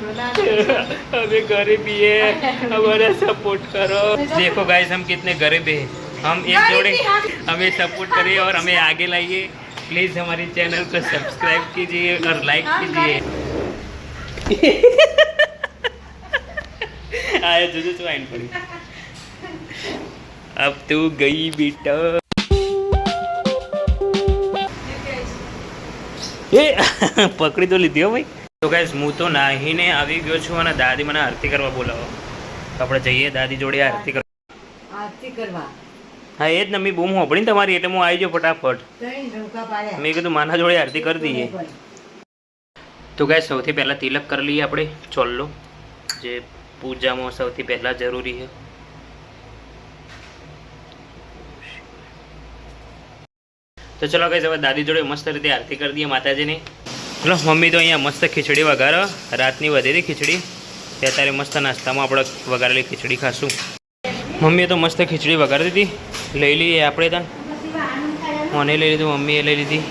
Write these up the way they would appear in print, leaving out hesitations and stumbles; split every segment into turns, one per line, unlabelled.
अभी गरीब ही है, हमारा सपोर्ट करो। देखो गाइस हम कितने गरीब हैं, हम एक जोड़े, हमें सपोर्ट करिए और हमें आगे लाइए। प्लीज़ हमारी चैनल को सब्सक्राइब कीजिए और लाइक कीजिए। आया जुजू चुआइन पड़ी। अब तू गई बेटा। એ પકડી તો લીધી હો ભાઈ। તો ગાઈસ હું તો નાહીને આવી ગયો છું અને દાદી મને આરતી કરવા બોલાવો, તો આપણે જઈએ દાદી જોડે આરતી કરવા। હા એ જ ને, મેં બૂમ હોપડી તમારી એટલે હું આવી જાઉં ફટાફટ। મેં કીધું માના જોડે આરતી કરી દઈએ। તો ગાઈસ સૌથી પહેલાં તિલક કરી લઈએ આપણે ચોલ્લો, જે પૂજામાં સૌથી પહેલાં જરૂરી છે। तो चलो गाइस હવે દાદી જોડે મસ્ત રીતે આરતી કરી દઈએ માતાજીની। ચલો મમ્મી તો અહીંયા મસ્ત ખીચડી વઘારો, રાતની વધેલી ખીચડી, તે અત્યારે મસ્ત નાસ્તામાં આપણે વઘારેલી ખીચડી ખાશું। મમ્મીએ તો મસ્ત ખીચડી વઘારી દીધી, લઈ લઈએ આપણે ત્યાં। મને લઈ લીધું, મમ્મીએ લઈ લીધી,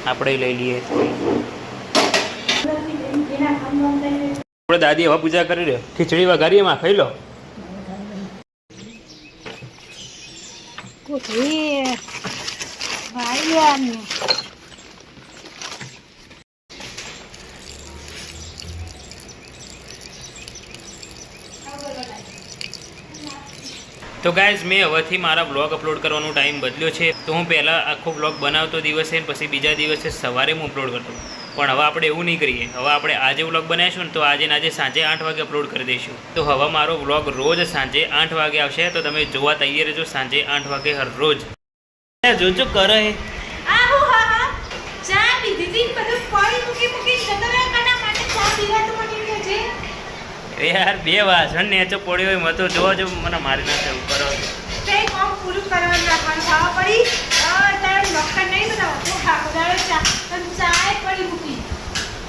આપણે લઈ લઈએ। આપણે દાદી હવે પૂજા કરી લે, ખીચડી વઘારીએ એમાં ખાઈ લો। તો ગાઈઝ મેં હવેથી મારા બ્લોગ અપલોડ કરવાનો ટાઈમ બદલ્યો છે। તો હું પહેલાં આખો બ્લોગ બનાવતો દિવસે પછી બીજા દિવસે સવારે હું અપલોડ કરતો, પણ હવે આપણે એવું નહીં કરીએ। હવે આપણે આજે વ્લોગ બનાવીશું ને તો આજે સાંજે 8 વાગે અપલોડ કરી દઈશું। તો હવે મારો વ્લોગ રોજ સાંજે 8 વાગે આવશે, તો તમે જોવા તૈયાર રહેજો સાંજે 8 વાગે હર રોજ। જોજો કરે यार बे वासण नेचो पड़्यो હોય મતો જોવા જો મને મારી નાખે એવું કરો તે કોમ પૂરું કરવાનું રાખવાનું ખાવા પડી તારે લખણ નહીં બનાવો તો ખાવડાવે ચા તન ચાય પડી મૂકી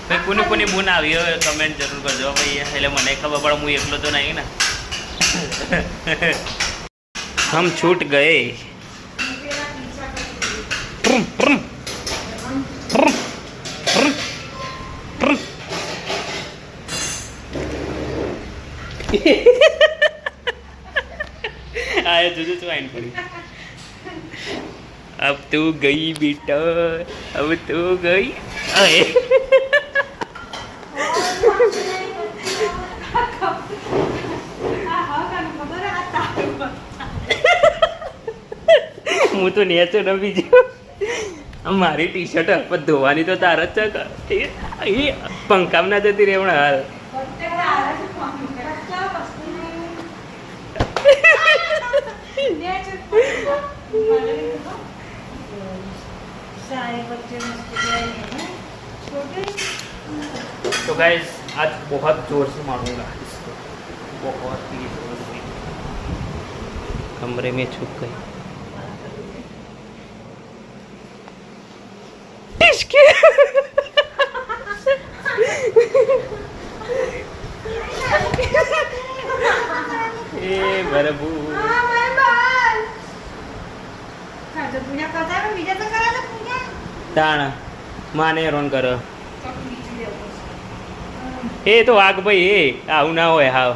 ભાઈ કોને કોને બુન આવી હોય કમેન્ટ જરૂર કરજો ભાઈ, એટલે મને ખબર પડે હું એકલો તો નહીં ને। हम छूट गए। आया जुजू चुआइन पड़ी। अब तू गई बेटा, अब तू गई। अरे હું તો નેચો રમી ગયો। મારી ટી શર્ટ પર ધોવાની તો તાર જ છે, પંખામાં ના જતી રહેવણ હાલ। तो गाइस आज बहुत जोर से मारूंगा इसको, बहुत ही जोर से। कमरे में छुप गई। ए बरबू ताण माने रोन करो ए तो आग भाई ए आવું ના હોય હાવ।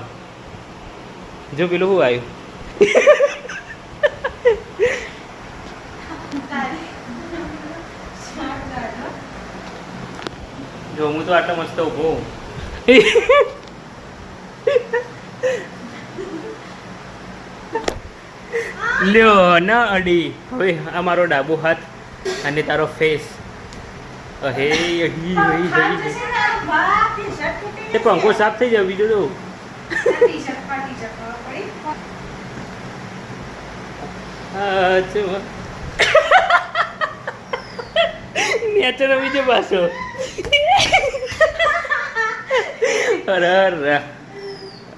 જો પેલું શું આવ્યું જો હું તો આટલો મસ્ત ઉભો લ્યો ના અડી। હવે આ મારો ડાબો હાથ અને તારો ફેસ અહે અહી હઈ હઈ તે પંખો સાફ થઈ જાય બીજું તો નેચર બીજો પાછો। अरे अरे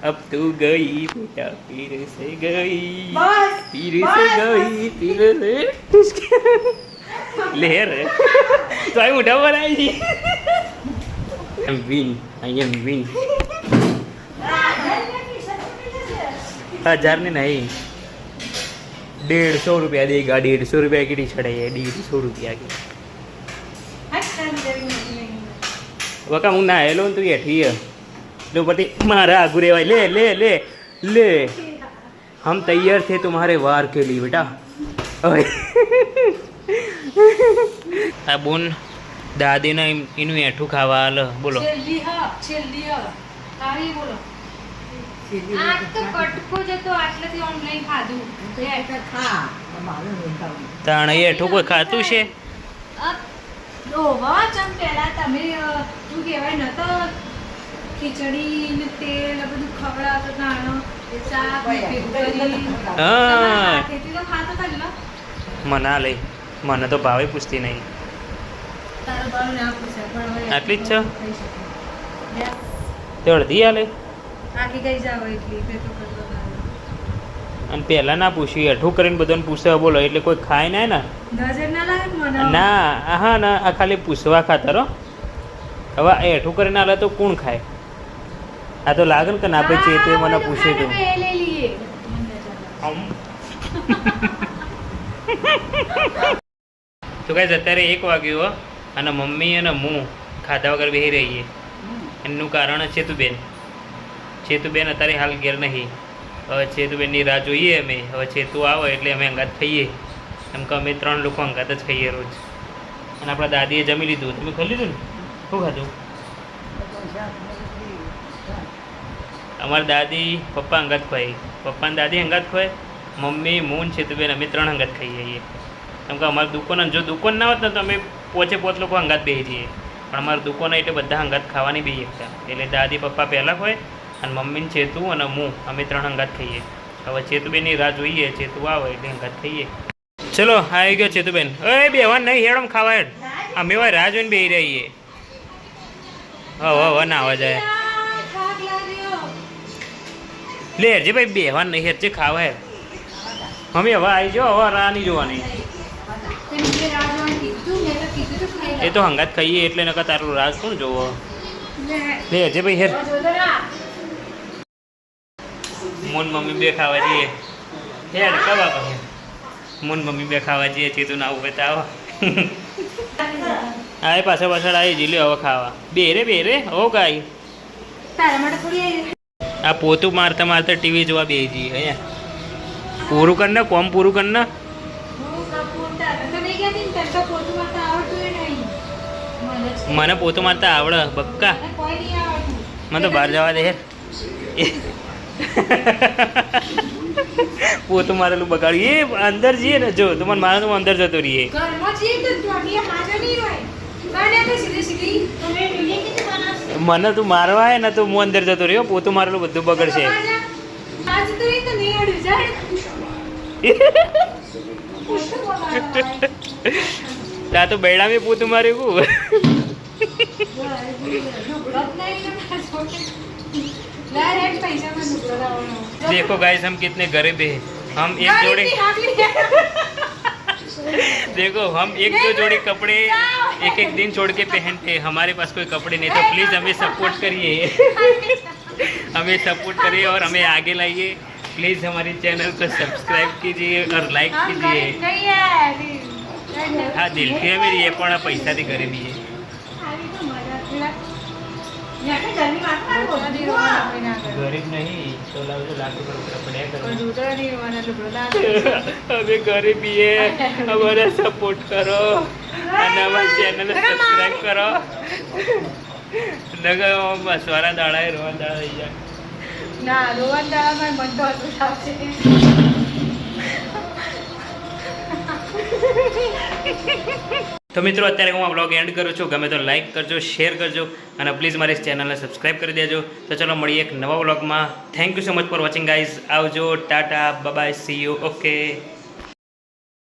अब तू गई बेटा, फिर से गई, फिर से गई, फिर से लहर तो आई उठा बनाई जी। I am win, I am win। 1000 ने नहीं 150 रुपया देगा। 150 रुपया की टी शर्ट है, 150 रुपया की। वका मुन्ना हेलो तू एठी है लो पति मारा आगू रेवाय ले ले ले ले हम तैयार थे तुम्हारे वार के लिए बेटा આ બોન દાદીને એનું એઠું ખાવા હાલ બોલો તાણ એઠું કોઈ ખાતું છે
ખીચડી ને તેલ બધું ખવડાવતો નાનો
મના લઈ મને તો ભાવે પૂછતી નહીં આટલી જ છે તે અડધી હાલે અને પહેલા ના પૂછ્યું એઠું કરીને બધાને પૂછે બોલો એટલે કોઈ ખાય ના ને ના હા ના આ ખાલી પૂછવા ખાતર હવે એઠું કરીને હાલે તો કોણ ખાય આ તો લાગે ને કે ના આપણે ચેતે મને પૂછે તું તો ગાઈસ અત્યારે 1 વાગ્યો અને મમ્મી અને હું ખાધા વગર બેસી રહીએ એનું કારણ ચેતુબેન અત્યારે હાલ ઘેર નહીં હવે ચેતુબેનની રાહ જોઈએ અમે હવે ચેતુ આવે એટલે અમે અંગાત ખાઈએ એમ કે અમે 3 લોકો અંગાત જ ખાઈએ રોજ અને આપણા દાદીએ જમી લીધું તમે ખાઈ લીધું ને શું ખાધું અમારી દાદી પપ્પા અંગાત ખવાય પપ્પા ને દાદી અંગાત ખવાય મમ્મી મૂન ચેતુબેન અમે 3 અંગાત ખાઈએ છીએ કેમ કે અમારી દુકાન જો દુકાન ના હોત ને તો અમે 5 લોકો અંગાત બેસી જઈએ પણ અમારી દુકાન એટલે બધા અંગાત ખાવાની બી એકતા એટલે દાદી પપ્પા પહેલાં ખવાય અને મમ્મીને ચેતુ અને હું અમે 3 અંગાત ખાઈએ હવે ચેતુબેનની રાહ જોઈએ ચેતુ આવે એટલે અંગાત ખાઈએ ચલો આવી ગયો ચેતુબેન એ બેવાન નહીં હેડમ ખાવા હેડ અમે હવે રાહ જોઈને બેસી રહીએ હવે ના આવવા જાય લે હેરજે ભાઈ બેવાન નહીં હેરજે ખાવા હેર મમ્મી હવે આવી જાઓ હવે રાહ નહીં જોવાની એ તો હંગાત ખાઈએ એટલે નકર તારું રાજ કોણ જોવો લે હજે ભાઈ હેર મોન મમ્મી બે ખાવા જઈએ હેડ કવા કહે મોન મમ્મી બે ખાવા જઈએ ચેતું ના ઉભે આવો આ પાછળ પાછળ આવી જી લે હવે ખાવા બે રે હો ગાય આ પોતું મારતા મારતા ટીવી જોવા બે જઈએ અહીંયા પૂરું કર ને કોમ પૂરું કર ને મને પોતું મારતા આવડે બક્કા મને તો બહાર જવા દે પોતું મારેલું બગાડ્યું એ અંદર જઈએ ને જો તું મને મારે તો અંદર જતો રહીએ મને તું મારવા હે ને તો હું અંદર જતો રહ્યો પોતું મારેલું બધું બગડશે તા તો बैड़ा में पोतू मारे को देखो गाइस हम कितने गरीब हैं हम एक जोड़े देखो हम एक दो जोड़े कपड़े एक दिन छोड़ के पहनते हैं हमारे पास कोई कपड़े नहीं तो प्लीज़ हमें सपोर्ट करिए हमें सपोर्ट करिए और हमें आगे लाइए प्लीज़ हमारे चैनल को सब्सक्राइब कीजिए और लाइक कीजिए हाँ दिल की है मेरी ये पण पैसा थी गरीबी है गरीब नहीं तो लाख रुपये हमें गरीबी है हमारा सपोर्ट करो हमारे चैनल सब्सक्राइब करो लगा मसवारा दाड़ा है रोहन दाड़ा रही जाए
ના રોહન દાડામાં મન તો હતું સાચે
તો મિત્રો અત્યારે હું આ બ્લોગ એન્ડ કરું છું ગમે તો લાઈક કરજો શેર કરજો અને પ્લીઝ મારી ચેનલને સબસ્ક્રાઈબ કરી દેજો તો ચલો મળીએ એક નવા બ્લોગમાં thank you so much for watching guys આવજો tata bye see you okay